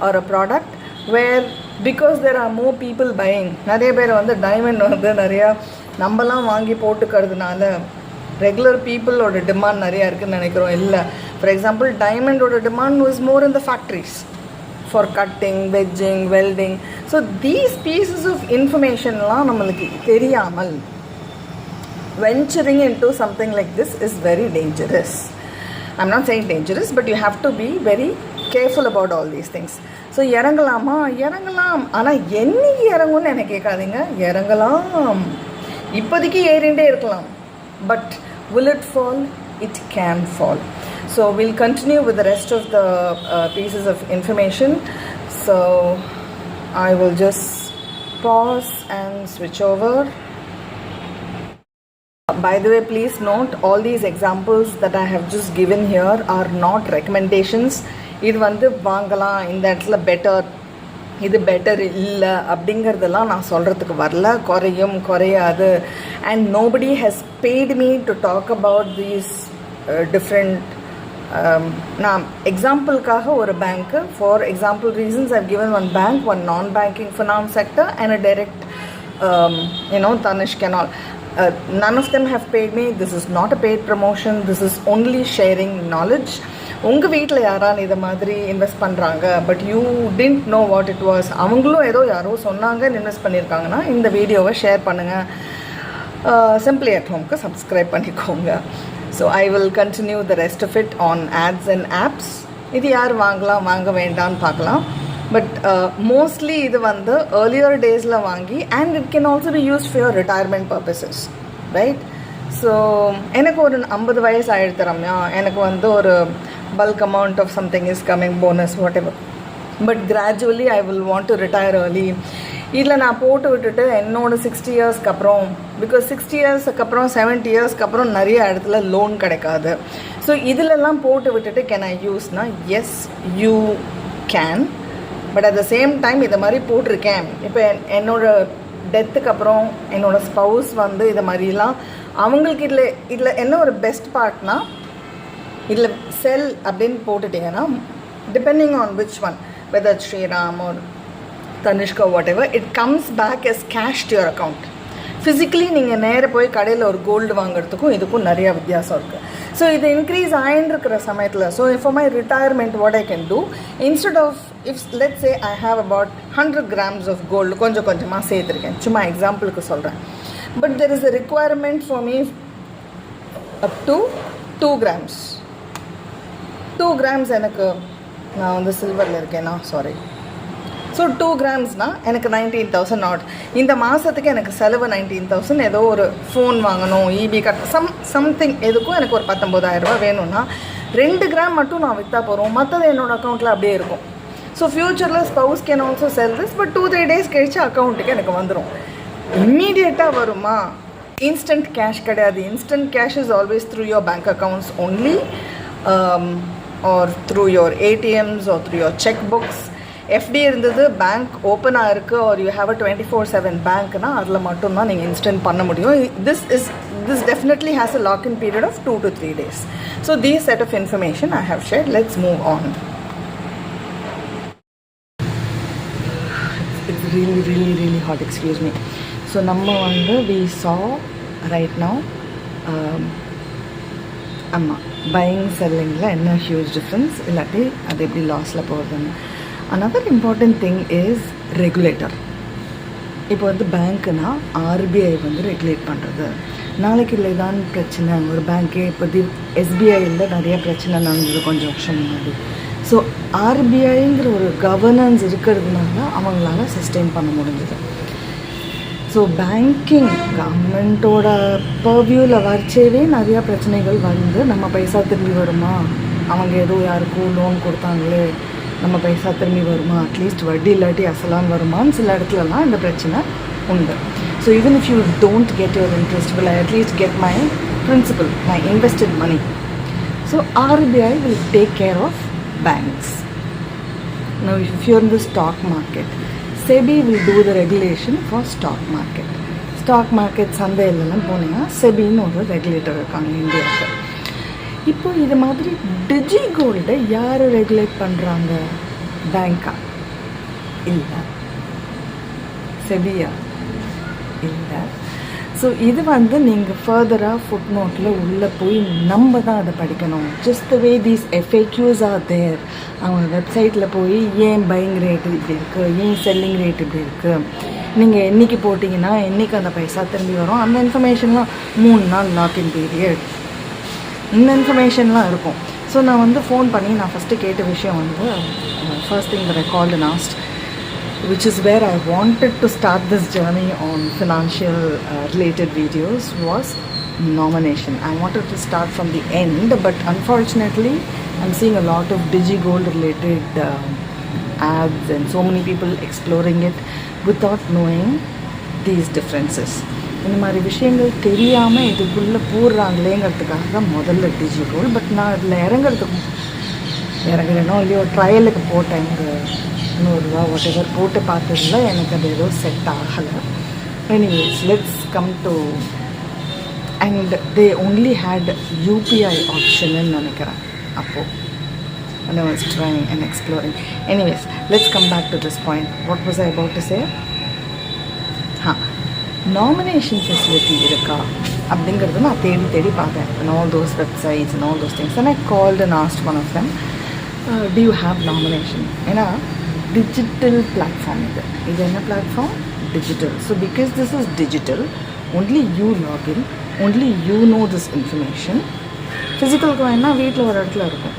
or a product where because there are more people buying. நிறைய பேர் வந்து டைமண்ட் வந்து நிறையா நம்மலாம் வாங்கி போட்டுக்கிறதுனால ரெகுலர் பீப்புளோட டிமாண்ட் நிறையா இருக்குதுன்னு நினைக்கிறோம். இல்லை, ஃபார் எக்ஸாம்பிள் டைமண்டோட demand was more in the factories for cutting, wedging, welding. So these pieces of இன்ஃபர்மேஷன்லாம் நம்மளுக்கு தெரியாமல் venturing into something like this is very dangerous. I'm not saying dangerous, but you have to be very careful about all these things. So இறங்கலாமா? இறங்கலாம். ஆனால் என்னைக்கு இறங்கும்னு எனக்கு கேட்காதீங்க. இறங்கலாம், இப்போதைக்கு ஏறிண்டே இருக்கலாம். But will it fall? It can fall. So we'll continue with the rest of the pieces of information. So I will just pause and switch over. By the way, please note, all these examples that I have just given here are not recommendations. இது வந்து வாங்கலாம், இந்த இடத்துல பெட்டர், இது பெட்டர் இல்லை அப்படிங்கிறதெல்லாம் நான் சொல்கிறதுக்கு வரல. குறையாது. And nobody has paid me to talk about these different நான் எக்ஸாம்பிளுக்காக ஒரு பேங்க்கு, for example reasons I've given one bank, one non-banking finance sector and a direct Tanishq and all. none of them have paid me. This is not a paid promotion. This is only sharing knowledge. உங்கள் வீட்டில் யாரான்னு இதை மாதிரி இன்வெஸ்ட் பண்ணுறாங்க, but you didn't know what it was, அவங்களும் ஏதோ யாரோ சொன்னாங்கன்னு இன்வெஸ்ட் பண்ணியிருக்காங்கன்னா இந்த வீடியோவை ஷேர் பண்ணுங்கள். சிம்பிளி அட் ஹோம்க்கு சப்ஸ்கிரைப் பண்ணிக்கோங்க. So I will continue the rest of it on ads and apps. இது யார் வாங்கலாம் வாங்க வேண்டான்னு பார்க்கலாம். பட் மோஸ்ட்லி இது வந்து ஏர்லியர் டேஸில் வாங்கி and it can also be used for your retirement purposes, right? So எனக்கு ஒரு 50 வயசு ஆயிடுத்து ரம்யா, எனக்கு வந்து ஒரு bulk amount of something is coming, bonus, whatever, but gradually I will want to retire early. இதில் நான் போட்டு விட்டுட்டு என்னோட 60 இயர்ஸ்க்கு அப்புறம், பிகாஸ் 60 இயர்ஸ்க்கு அப்புறம் 70 இயர்ஸ்க்கு அப்புறம் நிறைய இடத்துல லோன் கிடைக்காது. ஸோ இதிலெல்லாம் போட்டு விட்டுட்டு கேன் ஐ யூஸ்னா yes you can, but at the same time இதை மாதிரி போட்டிருக்கேன். இப்போ என்னோட டெத்துக்கு அப்புறம் என்னோடய ஸ்பவுஸ் வந்து இதை மாதிரிலாம் அவங்களுக்கு இதில் என்ன ஒரு பெஸ்ட் பார்ட்னா, இதில் செல் அப்படின்னு போட்டுட்டிங்கன்னா depending on which one, whether Sriram or Tanishka whatever, it comes back as cash to your account. Physically நீங்கள் நேராக போய் கடையில் ஒரு கோல்டு வாங்குறதுக்கும் இதுக்கும் நிறையா வித்தியாசம் இருக்குது. ஸோ இது இன்க்ரீஸ் ஆகின்னு இருக்கிற சமயத்தில், so for my retirement what I can do, instead of if let's say I have about 100 grams of gold கொஞ்சம் கொஞ்சமாக சேர்த்துருக்கேன், சும்மா எக்ஸாம்பிளுக்கு சொல்கிறேன். But there is a requirement for me up to 2 grams. 2 grams எனக்கு, நான் வந்து சில்வரில் இருக்கேன்னா சாரி, ஸோ 2 gramsனால் எனக்கு 19,000 நாட். இந்த மாதத்துக்கு எனக்கு செலவு 19,000. ஏதோ ஒரு ஃபோன் வாங்கணும், இபி கட்ட, சம்திங் எதுக்கும் எனக்கு ஒரு 19,000 ரூபா வேணும்னா 2 gram மட்டும் நான் விற்றா போகிறோம், மற்றது என்னோடய அக்கௌண்ட்டில் அப்படியே இருக்கும். ஸோ ஃப்யூச்சரில் spouse can also sell this, but 2-3 days கழிச்சு அக்கௌண்ட்டுக்கு எனக்கு வந்துடும். இம்மீடியட்டாக வருமா? இன்ஸ்டன்ட் கேஷ் கிடையாது. Instant cash is always through your bank accounts only, or through your ATMs or through your checkbooks. FD இருந்தது, பேங்க் ஓப்பனாக இருக்குது, or you have a 24/7 பேங்க்னா அதில் மட்டும்தான் நீங்கள் இன்ஸ்டன்ட் பண்ண முடியும். This definitely has a lock-in period of 2 to 3 days. So these set of information I have shared. Let's move on. It's really, really, really hot, excuse me. So நம்ம வந்து we saw right now ஆமாம், பையிங் செல்லிங்கில் என்ன ஹியூஜ் டிஃப்ரென்ஸ், இல்லாட்டி அது எப்படி லாஸில் போகுதுன்னு. Another important thing is regulator. இப்போ வந்து பேங்க்குனா ஆர்பிஐ வந்து ரெகுலேட் பண்ணுறது. நாளைக்கு இல்லை தான் பிரச்சனை, ஒரு பேங்க்கே இப்போ எஸ்பிஐயில் நிறைய பிரச்சனை நடந்தது கொஞ்சம் வருஷம் முன்னாடி. ஸோ ஆர்பிஐங்கிற ஒரு கவர்னன்ஸ் இருக்கிறதுனால அவங்களால சஸ்டெயின் பண்ண முடிஞ்சது. ஸோ பேங்கிங் கவர்மெண்ட்டோட பர்வியூவில் வரைச்சவே நிறையா பிரச்சனைகள் வந்து, நம்ம பைசா திரும்பி வருமா, அவங்க ஏதோ யாருக்கும் லோன் கொடுத்தாங்களே நம்ம பைசா திரும்பி வருமா, அட்லீஸ்ட் வட்டி இல்லாட்டி அசலான் வருமானு சில இடத்துலலாம் இந்த பிரச்சனை உண்டு. So even if you don't get your interest, will I at least get my principal, my invested money. So RBI will take care of banks. Now if you're in the stock market, SEBI will do the regulation for stock market. Stock market சந்தையிலலாம் போனீங்கன்னா செபின்னு ஒரு ரெகுலேட்டர் இருக்காங்க இந்தியாவுக்கு. இப்போ இது மாதிரி டிஜி கோல்டை யார் ரெகுலேட் பண்ணுறாங்க? பேங்க்கா? இல்லை. செபியா? இல்லை. ஸோ இது வந்து நீங்கள் ஃபர்தராக ஃபுட் நோட்டில் உள்ளே போய் நம்ம தான் அதை படிக்கணும். Just the way these FAQs are there. அவங்க வெப்சைட்டில் போய் ஏன் பையிங் ரேட்டு இப்படி இருக்குது, ஏன் செல்லிங் ரேட் இப்படி இருக்குது, நீங்கள் என்றைக்கு போட்டிங்கன்னா என்றைக்கு அந்த பைசா திரும்பி வரும், அந்த இன்ஃபர்மேஷன்லாம் 3 நாள் லாக்இன் பீரியட், இந்த இன்ஃபர்மேஷன்லாம் இருக்கும். ஸோ நான் வந்து ஃபோன் பண்ணி நான் ஃபஸ்ட்டு கேட்ட விஷயம் வந்து, first thing that I called and asked, which is where I wanted to start this journey on financial related videos, was nomination. I wanted to start from the end, but unfortunately I'm seeing a lot of digigold related ads and so many people exploring it without knowing these differences. இந்த மாதிரி விஷயங்கள் தெரியாமல் இதுக்குள்ளே போடுறாங்களேங்கிறதுக்காக தான் முதல்ல டிஜிகோல்ட். பட் நான் இதில் இறங்குறேனோ இல்லையோ ட்ரையலுக்கு போட்டேன், ஒரு 100 ரூபா whatever போட்டு பார்த்ததில்ல, எனக்கு அது ஏதோ செட் ஆகலை. Anyways let's come to, and they only had UPI ஆப்ஷன்னு நினைக்கிறேன் அப்போது. And I was trying and exploring. Anyways, let's come back to this point. What was I about to say? Nomination facility இருக்கா அப்படிங்கிறது நான் தேடி தேடி பார்த்தேன். and all those websites and all those things, and I called and asked one of them, do you have nomination? ஏன்னா digital platform இது என்ன platform? Digital. So because this is digital, only you log in, only you know this information. ஃபிசிக்கலுக்கு வேணால் வீட்டில் ஒரு இடத்துல இருக்கும்,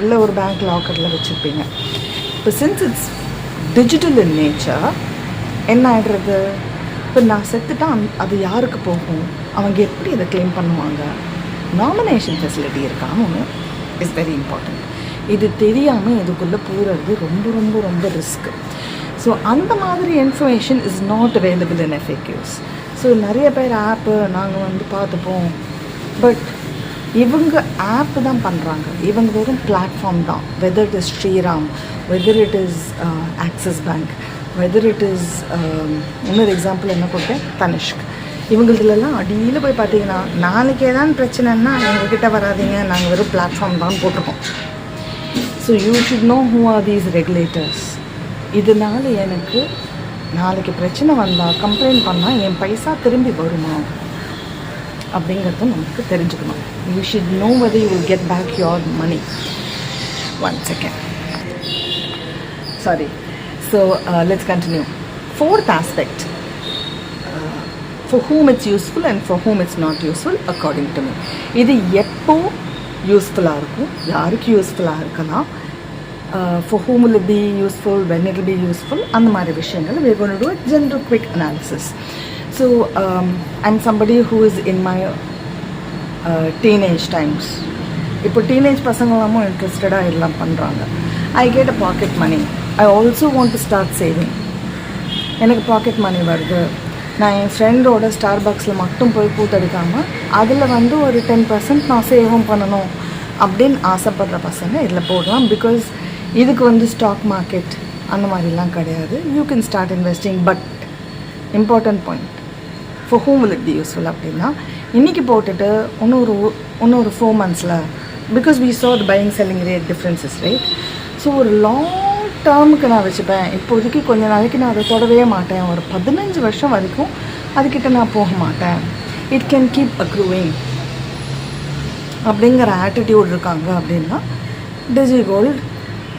இல்லை ஒரு பேங்க் லாக்கரில் வச்சுருப்பீங்க. இப்போ since it's digital in nature என்ன ஆகிடுறது, இப்போ நான் செத்துட்டால் அது யாருக்கு போகும், அவங்க எப்படி அதை க்ளைம் பண்ணுவாங்க? நாமினேஷன் ஃபெசிலிட்டி இருக்கான்னு ஒன்று இஸ் வெரி இம்பார்ட்டண்ட். இது தெரியாமல் இதுக்குள்ளே போகிறது ரொம்ப ரொம்ப ரொம்ப ரிஸ்க்கு. ஸோ அந்த மாதிரி information is not available in FAQs. So நிறைய பேர் ஆப்பு நாங்கள் பார்த்துப்போம், பட் இவங்க ஆப் தான் பண்ணுறாங்க, இவங்க வெறும் பிளாட்ஃபார்ம் தான். Whether it is Shriram, whether it is Axis Bank, whether it is இன்னொரு எக்ஸாம்பிள் என்ன கொடுத்தேன், தனிஷ்க். இவங்களதுலலாம் அடியில் போய் பார்த்தீங்கன்னா நாளைக்கு ஏதாவது பிரச்சனைன்னா எங்ககிட்ட வராதிங்க, நாங்கள் வெறும் பிளாட்ஃபார்ம் தான் போட்டிருக்கோம். So you should know who are these regulators. இதனால் எனக்கு நாளைக்கு பிரச்சனை வந்தால் கம்ப்ளைண்ட் பண்ணால் என் பைசா திரும்பி வருமா அப்படிங்கிறது நமக்கு தெரிஞ்சுக்கணும். You should know whether you will get back your money. One second, sorry. So let's continue. Fourth aspect, for whom it's useful and for whom it's not useful according to me. இது எப்போ யூஸ்ஃபுல்லாக இருக்கும், யாருக்கு யூஸ்ஃபுல்லாக இருக்கலாம், for whom will it be useful, when it will be useful, அந்த மாதிரி விஷயங்கள் we are going to do a general quick analysis. So I'm somebody who is in my teenage times. இப்போ டீனேஜ் பசங்களாமும் இன்ட்ரெஸ்டடாக எல்லாம் பண்ணுறாங்க. I get a pocket money, I also want to start saving. எனக்கு பாக்கெட் மணி வருது, நான் என் ஃப்ரெண்டோட ஸ்டார்பக்ஸில் மட்டும் போய் பூத்தடிக்காமல் அதில் ஒரு 10% நான் சேவும் பண்ணணும் அப்படின்னு ஆசைப்படுற பசங்க இதில் போடலாம். பிகாஸ் இதுக்கு ஸ்டாக் மார்க்கெட் அந்த மாதிரிலாம் கிடையாது. You can start investing. But important point, for whom will it be useful அப்படின்னா, இன்றைக்கி போட்டுட்டு இன்னொரு 4 monthஸில், because we saw the buying selling rate differences, right? So ஒரு லாங் டேர்முக்கு நான் வச்சுப்பேன். இப்போதைக்கு கொஞ்ச நாளைக்கு நான் அதை தொடவே மாட்டேன், ஒரு 15 வருஷம் வரைக்கும் அதுக்கிட்ட நான் போக மாட்டேன். இட் கேன் கீப் அக்ரூவிங் அப்படிங்கிற ஆட்டிடியூட் இருக்காங்க அப்படின்னா DigiGold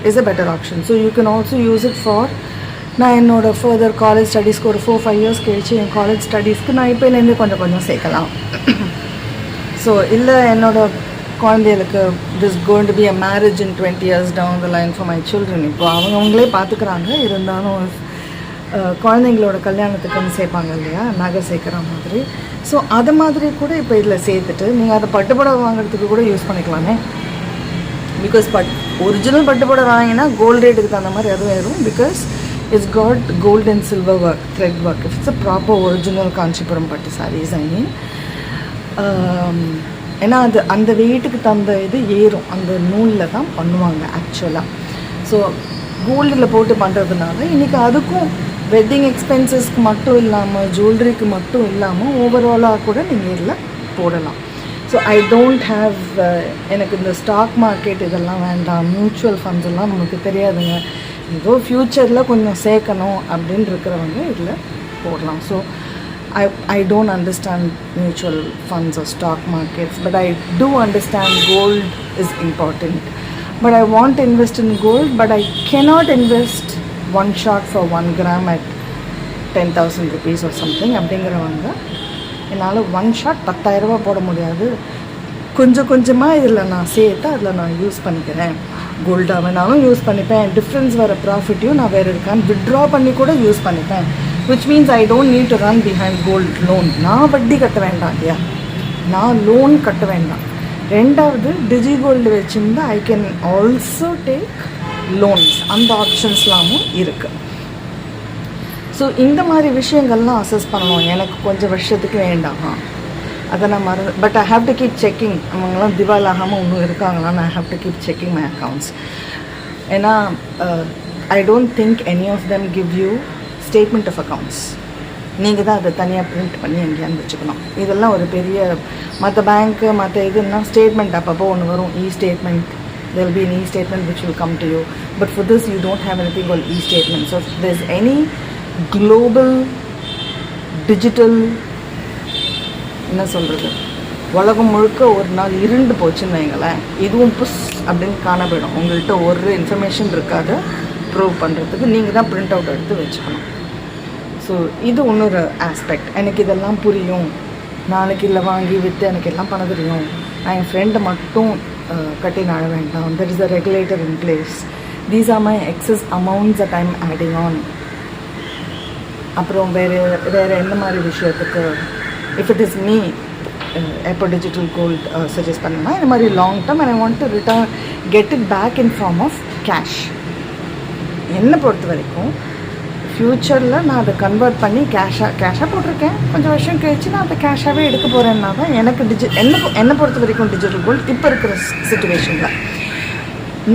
is a better option. So you can also use it for, நான் என்னோடய ஃபர்தர் காலேஜ் ஸ்டடீஸ்க்கு ஒரு 4-5 years கழிச்சு என் காலேஜ் ஸ்டடீஸ்க்கு நான் இப்போலேருந்து கொஞ்சம் சேர்க்கலாம். ஸோ இல்லை என்னோடய குழந்தைகளுக்கு this going to be a marriage in 20 years down the line for my children. இப்போ அவங்களே பார்த்துக்கிறாங்க, இருந்தாலும் குழந்தைங்களோட கல்யாணத்துக்குன்னு சேர்ப்பாங்க இல்லையா, நகை சேர்க்குற மாதிரி. ஸோ அது மாதிரி கூட இப்போ இதில் சேர்த்துட்டு நீங்கள் அதை பட்டுப்புடவை வாங்குறதுக்கு கூட யூஸ் பண்ணிக்கலாமே. பிகாஸ் ஒரிஜினல் பட்டுப்புடவை வாங்கினா கோல்டு ரேட்டுக்கு தகுந்த மாதிரி அதுவும் வரும். Because it's got gold and silver work, thread work. It's a proper original Kanchipuram பட்டு சாரீஸ். ஐ மீன் ஏன்னா அந்த வெயிட்டுக்கு தந்த இது ஏறும், அந்த நூலில் தான் பண்ணுவாங்க ஆக்சுவலாக. ஸோ கோல்டில் போட்டு பண்ணுறதுனால இன்றைக்கி அதுக்கும் வெட்டிங் எக்ஸ்பென்சஸ்க்கு மட்டும் இல்லாமல், ஜுவல்லரிக்கு மட்டும் இல்லாமல் ஓவராலாக கூட நீங்கள் இதில் போடலாம். ஸோ ஐ டோன்ட் ஹாவ், எனக்கு இந்த ஸ்டாக் மார்க்கெட் இதெல்லாம் வேண்டாம், மியூச்சுவல் ஃபண்ட்ஸ் எல்லாம் நமக்கு தெரியாதுங்க, ஏதோ ஃப்யூச்சரில் கொஞ்சம் சேர்க்கணும் அப்படின்னு இருக்கிறவங்க இதில் போடலாம். So I don't understand mutual funds or stock markets, but I do understand gold is important. But I want to invest in gold, but I cannot invest one shot for 1 gram at 10,000 rupees or something. அப்படிங்கிறவங்க என்னால் 1 shot 10,000 ரூபா போட முடியாது, கொஞ்சமாக இதில் நான் சேர்த்து அதில் நான் யூஸ் பண்ணிக்கிறேன். கோல்டாக வேணாலும் யூஸ் பண்ணிப்பேன், டிஃப்ரென்ஸ் வர ப்ராஃபிட்டையும் நான் வேறு இருக்கான்னு வித்ட்ரா பண்ணி கூட யூஸ் பண்ணிப்பேன். which means I don't need to run behind gold loan. நான் வட்டி கட்ட வேண்டாம் இல்லையா, நான் லோன் கட்ட வேண்டாம். ரெண்டாவது டிஜிகோல்டு வச்சுருந்தா I can also take loans, அந்த ஆப்ஷன்ஸ்லாமும் இருக்குது. ஸோ இந்த மாதிரி விஷயங்கள்லாம் அசஸ் பண்ணணும். எனக்கு கொஞ்சம் வருஷத்துக்கு வேண்டாமா அதை நான் but I have to keep checking. அவங்களாம் திவால் ஆகாமல் இன்னும் இருக்காங்களான்னு I have to keep checking my accounts. ஏன்னா I don't think any of them give you statement of accounts. நீங்கள் தான் அதை தனியாக பிரிண்ட் பண்ணி எங்கேயாந்து வச்சுக்கணும். இதெல்லாம் ஒரு பெரிய, மற்ற பேங்க்கு மற்ற இதுன்னா ஸ்டேட்மெண்ட் அப்பப்போ ஒன்று வரும், இ statement. there will be an e-statement which will come to you, but for this you don't have anything called e-statement. So if there's any global digital என்ன சொல்கிறது, உலகம் முழுக்க ஒரு நாள் இருண்டு போச்சுன்னு வைங்களேன், இதுவும் புஷ் அப்படின்னு காணப்படும். உங்கள்கிட்ட ஒரு இன்ஃபர்மேஷன் இருக்காது ப்ரூவ் பண்ணுறதுக்கு, நீங்கள் தான் பிரிண்ட் அவுட் எடுத்து வச்சுக்கணும். ஸோ இது இன்னொரு ஆஸ்பெக்ட். எனக்கு இதெல்லாம் புரியும், நாளைக்கு இல்லை வாங்கி விற்று எனக்கு எல்லாம் பண்ண தெரியும், நான் என் ஃப்ரெண்டை மட்டும் கட்டி நாட வேண்டாம், there is a regulator in place, these are my excess amounts that I'm adding on. அப்புறம் வேறு என்ன மாதிரி விஷயத்துக்கு இஃப் இட் இஸ் மீ எப்போ டிஜிட்டல் கோல்ட் சஜஸ்ட் பண்ணணும்னா இந்த மாதிரி long term and I want to return get it back in form of cash. என்னை பொறுத்த வரைக்கும் ஃப்யூச்சரில் நான் அதை கன்வெர்ட் பண்ணி கேஷாக போட்டிருக்கேன், கொஞ்சம் வருஷம் கழிச்சு நான் அதை கேஷாகவே எடுக்க போகிறேன்னா தான் எனக்கு என்னை பொறுத்த வரைக்கும் டிஜிட்டல் கோல்ட் இப்போ இருக்கிற சிச்சுவேஷனில்.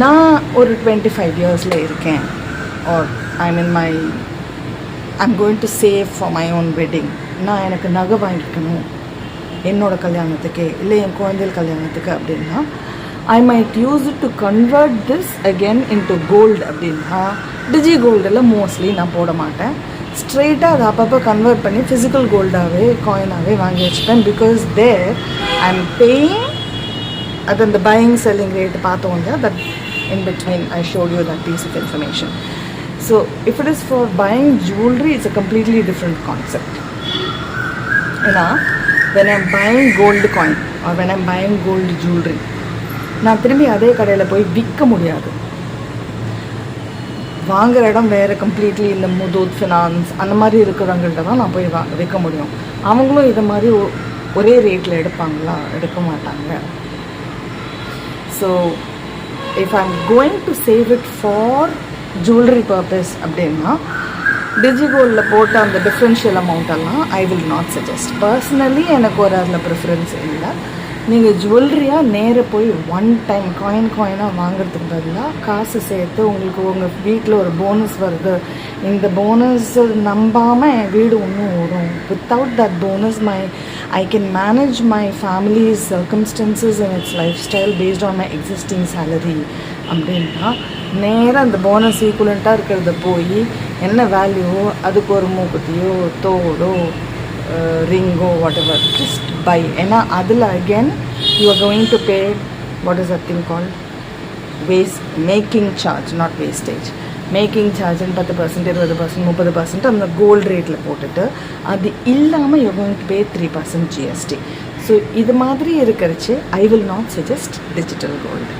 நான் ஒரு 25 இயர்ஸில் இருக்கேன், or I'm going to save for my own wedding. நான் எனக்கு நகை வாங்கிக்கணும் என்னோடய கல்யாணத்துக்கே இல்லை என் குழந்தைகள் கல்யாணத்துக்கு அப்படின்னா I might use it to convert this again into gold. அப்படின்னா டிஜி கோல்டில் மோஸ்ட்லி நான் போட மாட்டேன், ஸ்ட்ரெயிட்டாக அதை அப்பப்போ கன்வெர்ட் பண்ணி ஃபிசிக்கல் கோல்டாகவே காயினாகவே வாங்கி வச்சுப்பேன். Because there I am paying அது அந்த பையிங் செல்லிங் ரேட்டு பார்த்தோம் இல்லையா, that in between I showed you that piece of information. So if it is for buying jewellery it's a completely different concept. ஏன்னா when I'm buying gold coin or when I'm buying gold jewelry, நான் திரும்பி அதே கடையில் போய் விற்க முடியாது. வாங்குகிற இடம் வேறு கம்ப்ளீட்லி இந்த முதூத் ஃபினான்ஸ் அந்த மாதிரி இருக்கிறவங்கள்ட்ட தான் நான் போய் விற்க முடியும். அவங்களும் இதை மாதிரி ஒரே ரேட்டில் எடுப்பாங்களா? எடுக்க மாட்டாங்க. So if I'm going to save it for jewellery purpose அப்படின்னா டிஜிகோல்டில் போட்ட அந்த டிஃப்ரென்ஷியல் அமௌண்ட்டெல்லாம் I will not suggest. Personally எனக்கு ஒரு அதில் ப்ரிஃபரன்ஸ் இல்லை. நீங்கள் ஜுவல்லரியாக நேராக போய் ஒன் டைம் காயினாக வாங்குறதுக்கு பதிலாக காசு சேர்த்து உங்களுக்கு உங்கள் வீட்டில் ஒரு போனஸ் வருது, இந்த போனஸ் நம்பாமல் என் வீடு ஒன்றும் ஓடும், without that bonus I can manage my families circumstances and it's life style based on my existing salary அப்படின்னா நேராக அந்த போனஸ் ஈக்குவலண்ட்டாக இருக்கிறத போய் என்ன வேல்யூவோ அதுக்கு ஒரு மூக்குத்தியோ தோடோ ரிங்கோ வாட் எவர் ஜஸ்ட் பை. ஏன்னா அதில் again you are going to pay what is a thing called making charge, not wastage. Making சார்ஜுன்னு 10%, 20%, 30% அந்த கோல்டு ரேட்டில் போட்டுட்டு அது இல்லாமல் you going to pay 3% GST. So இது மாதிரி இருக்கிறச்சு I will not suggest digital gold.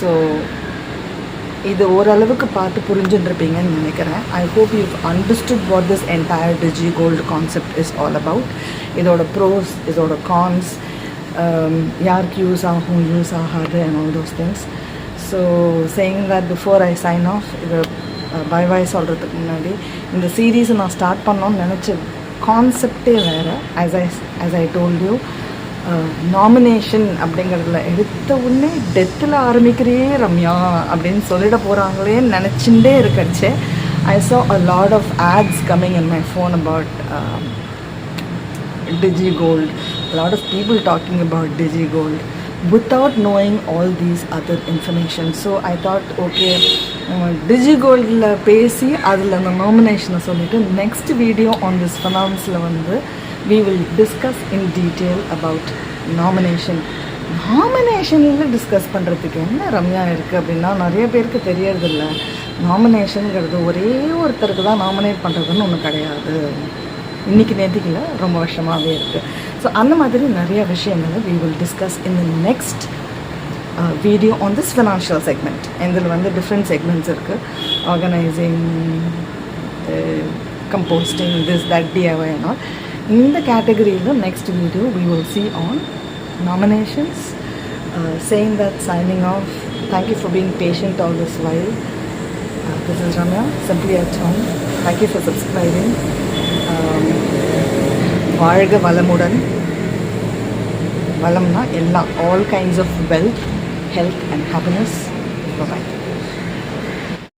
So இது ஓரளவுக்கு பார்த்து புரிஞ்சுட்டுருப்பீங்கன்னு நினைக்கிறேன். I hope you understood what this entire digi gold concept is all about. இதோட ப்ரோஸ், இதோட கான்ஸ், யாருக்கு யூஸ் ஆகும் யூஸ் ஆகாது and all those things. So saying that before I sign off, இது பாய் சொல்கிறதுக்கு முன்னாடி இந்த சீரீஸை நான் ஸ்டார்ட் பண்ணோன்னு நினச்ச கான்செப்டே வேறு. as I told you, nomination அப்படிங்கிறதுல எடுத்த உடனே டெத்தில் ஆரம்பிக்கிறியே ரம்யா அப்படின்னு சொல்லிட போகிறாங்களேன்னு நினச்சிட்டே இருக்கச்சே I saw a lot of ads coming in my phone about digigold, a lot of people talking about digigold without knowing all these other information. So I thought, okay, digigoldல பேசி அதில் அந்த நாமினேஷனை சொல்லிட்டு next video on this finance-ல வந்து we will discuss in detail about nomination. நாமினேஷனில் டிஸ்கஸ் பண்ணுறதுக்கு என்ன ரம்யா இருக்குது அப்படின்னா நிறைய பேருக்கு தெரியறதில்ல. நாமினேஷனுங்கிறது ஒரே ஒருத்தருக்கு தான் நாமினேட் பண்ணுறதுன்னு ஒன்று கிடையாது. இன்றைக்கி நேற்றுக்கில் ரொம்ப வருஷமாகவே இருக்குது. ஸோ அந்த மாதிரி நிறைய விஷயங்களை we will discuss in the next video on this financial segment. இதில் வந்து டிஃப்ரெண்ட் செக்மெண்ட்ஸ் இருக்குது. Organising, composting, this, that, DIY and all. In the category, the next video we will see on nominations. Saying that, signing off. Thank you for being patient all this while. This is Ramya, simply at home. Thank you for subscribing. வாழ்க வளமுடன். வளம்னா எல்லாம், all kinds of wealth, health and happiness. Bye bye.